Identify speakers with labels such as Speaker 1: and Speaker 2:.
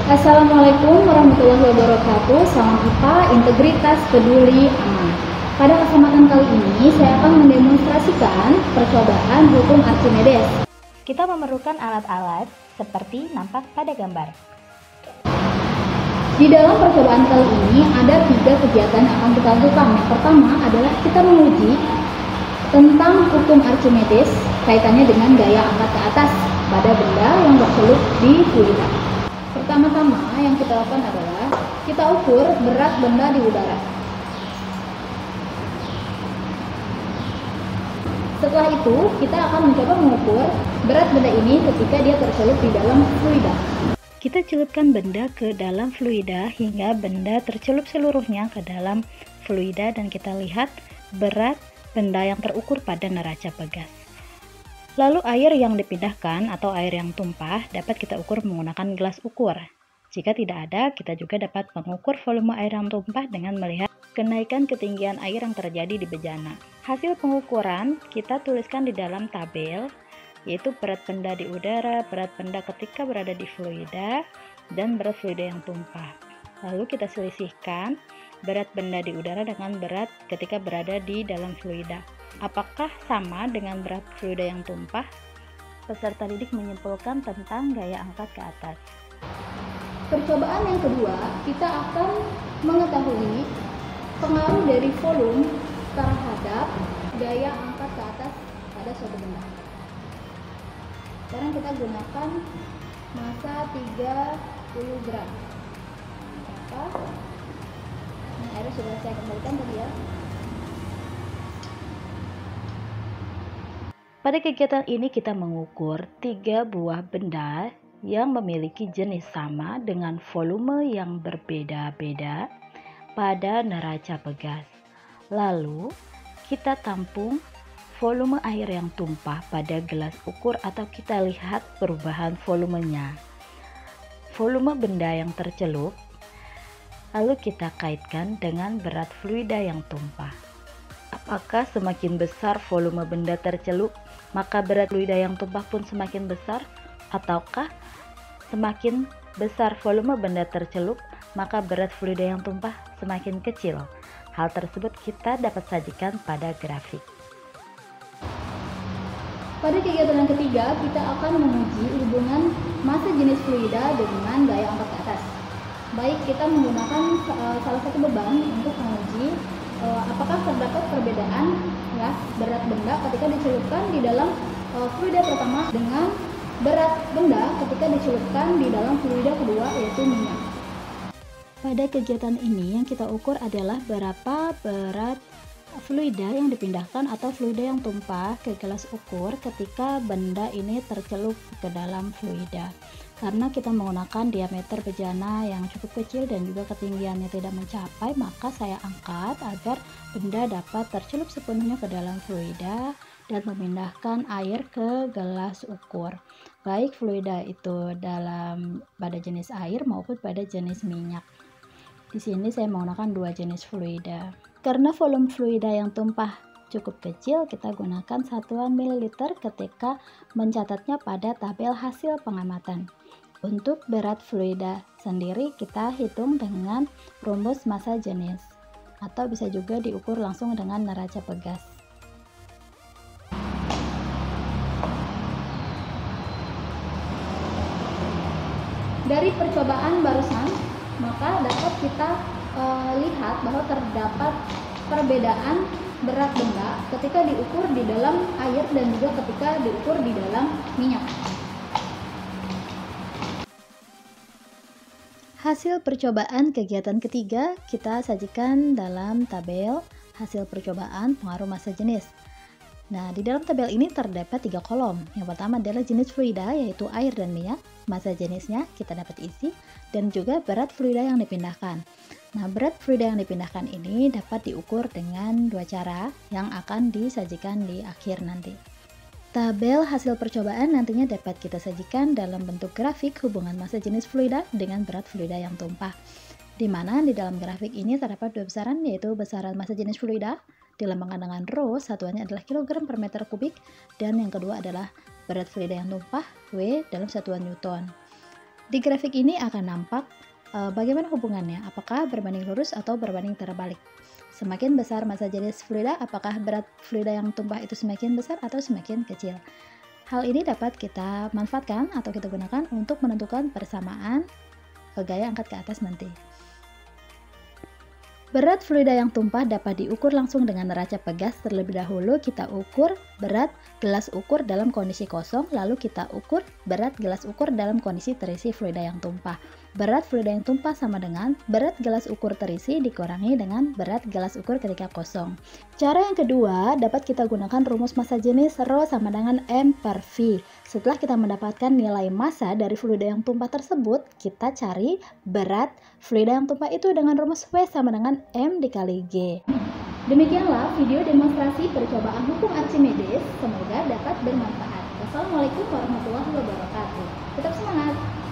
Speaker 1: Assalamualaikum warahmatullahi wabarakatuh. Salam IPA, integritas, peduli, aman. Pada kesempatan kali ini, saya akan mendemonstrasikan percobaan hukum Archimedes.
Speaker 2: Kita memerlukan alat-alat seperti nampak pada gambar.
Speaker 1: Di dalam percobaan kali ini, ada 3 kegiatan yang akan kita lakukan. Yang pertama adalah kita menguji tentang hukum Archimedes kaitannya dengan gaya angkat ke atas pada benda yang tercelup di fluida. Pertama-tama yang kita lakukan adalah kita ukur berat benda di udara. Setelah itu, kita akan mencoba mengukur berat benda ini ketika dia tercelup di dalam fluida.
Speaker 2: Kita celupkan benda ke dalam fluida hingga benda tercelup seluruhnya ke dalam fluida dan kita lihat berat benda yang terukur pada neraca pegas. Lalu air yang dipindahkan atau air yang tumpah dapat kita ukur menggunakan gelas ukur. Jika tidak ada, kita juga dapat mengukur volume air yang tumpah dengan melihat kenaikan ketinggian air yang terjadi di bejana. Hasil pengukuran kita tuliskan di dalam tabel, yaitu berat benda di udara, berat benda ketika berada di fluida, dan berat fluida yang tumpah. Lalu kita selisihkan berat benda di udara dengan berat ketika berada di dalam fluida. Apakah sama dengan berat fluida yang tumpah? Peserta didik menyimpulkan tentang gaya angkat ke atas.
Speaker 1: Percobaan yang kedua, kita akan mengetahui pengaruh dari volume terhadap gaya angkat ke atas pada suatu benda. Sekarang kita gunakan massa 30 gram. Ini airnya sudah saya kembalikan tadi ya.
Speaker 2: Pada kegiatan ini kita mengukur 3 buah benda yang memiliki jenis sama dengan volume yang berbeda-beda pada neraca pegas. Lalu kita tampung volume air yang tumpah pada gelas ukur atau kita lihat perubahan volumenya. Volume benda yang tercelup lalu kita kaitkan dengan berat fluida yang tumpah. Apakah semakin besar volume benda tercelup, maka berat fluida yang tumpah pun semakin besar? Ataukah semakin besar volume benda tercelup, maka berat fluida yang tumpah semakin kecil? Hal tersebut kita dapat sajikan pada grafik.
Speaker 1: Pada kegiatan yang ketiga, kita akan menguji hubungan massa jenis fluida dengan gaya angkat ke atas. Baik, kita menggunakan salah satu beban untuk menguji apakah terdapat perbedaan ya berat benda ketika dicelupkan di dalam fluida pertama dengan berat benda ketika dicelupkan di dalam fluida kedua, yaitu minyak.
Speaker 2: Pada kegiatan ini yang kita ukur adalah berapa berat fluida yang dipindahkan atau fluida yang tumpah ke gelas ukur ketika benda ini tercelup ke dalam fluida. Karena kita menggunakan diameter bejana yang cukup kecil dan juga ketinggiannya tidak mencapai, maka saya angkat agar benda dapat tercelup sepenuhnya ke dalam fluida dan memindahkan air ke gelas ukur. Baik fluida itu pada jenis air maupun pada jenis minyak. Di sini saya menggunakan 2 jenis fluida. Karena volume fluida yang tumpah cukup kecil, kita gunakan satuan mililiter ketika mencatatnya pada tabel hasil pengamatan. Untuk berat fluida sendiri kita hitung dengan rumus massa jenis, atau bisa juga diukur langsung dengan neraca pegas.
Speaker 1: Dari percobaan barusan, maka dapat kita lihat bahwa terdapat perbedaan berat benda ketika diukur di dalam air dan juga ketika diukur di dalam minyak.
Speaker 2: Hasil percobaan kegiatan ketiga kita sajikan dalam tabel hasil percobaan pengaruh massa jenis. Nah, di dalam tabel ini terdapat 3 kolom. Yang pertama adalah jenis fluida, yaitu air dan minyak, massa jenisnya kita dapat isi, dan juga berat fluida yang dipindahkan. Nah, berat fluida yang dipindahkan ini dapat diukur dengan 2 cara yang akan disajikan di akhir nanti. Tabel hasil percobaan nantinya dapat kita sajikan dalam bentuk grafik hubungan massa jenis fluida dengan berat fluida yang tumpah. Di mana di dalam grafik ini terdapat 2 besaran, yaitu besaran massa jenis fluida dilambangkan dengan rho, satuannya adalah kilogram per meter kubik, dan yang kedua adalah berat fluida yang tumpah W dalam satuan Newton. Di grafik ini akan nampak bagaimana hubungannya, apakah berbanding lurus atau berbanding terbalik. Semakin besar massa jenis fluida, apakah berat fluida yang tumpah itu semakin besar atau semakin kecil. Hal ini dapat kita manfaatkan atau kita gunakan untuk menentukan persamaan gaya angkat ke atas nanti. Berat fluida yang tumpah dapat diukur langsung dengan neraca pegas. Terlebih dahulu kita ukur berat gelas ukur dalam kondisi kosong, lalu kita ukur berat gelas ukur dalam kondisi terisi fluida yang tumpah. Berat fluida yang tumpah sama dengan berat gelas ukur terisi dikurangi dengan berat gelas ukur ketika kosong. Cara yang kedua, dapat kita gunakan rumus massa jenis Rho sama dengan M per V. Setelah kita mendapatkan nilai massa dari fluida yang tumpah tersebut, kita cari berat fluida yang tumpah itu dengan rumus V sama dengan M dikali G.
Speaker 1: Demikianlah video demonstrasi percobaan hukum Archimedes. Semoga dapat bermanfaat. Wassalamualaikum warahmatullahi wabarakatuh. Tetap semangat!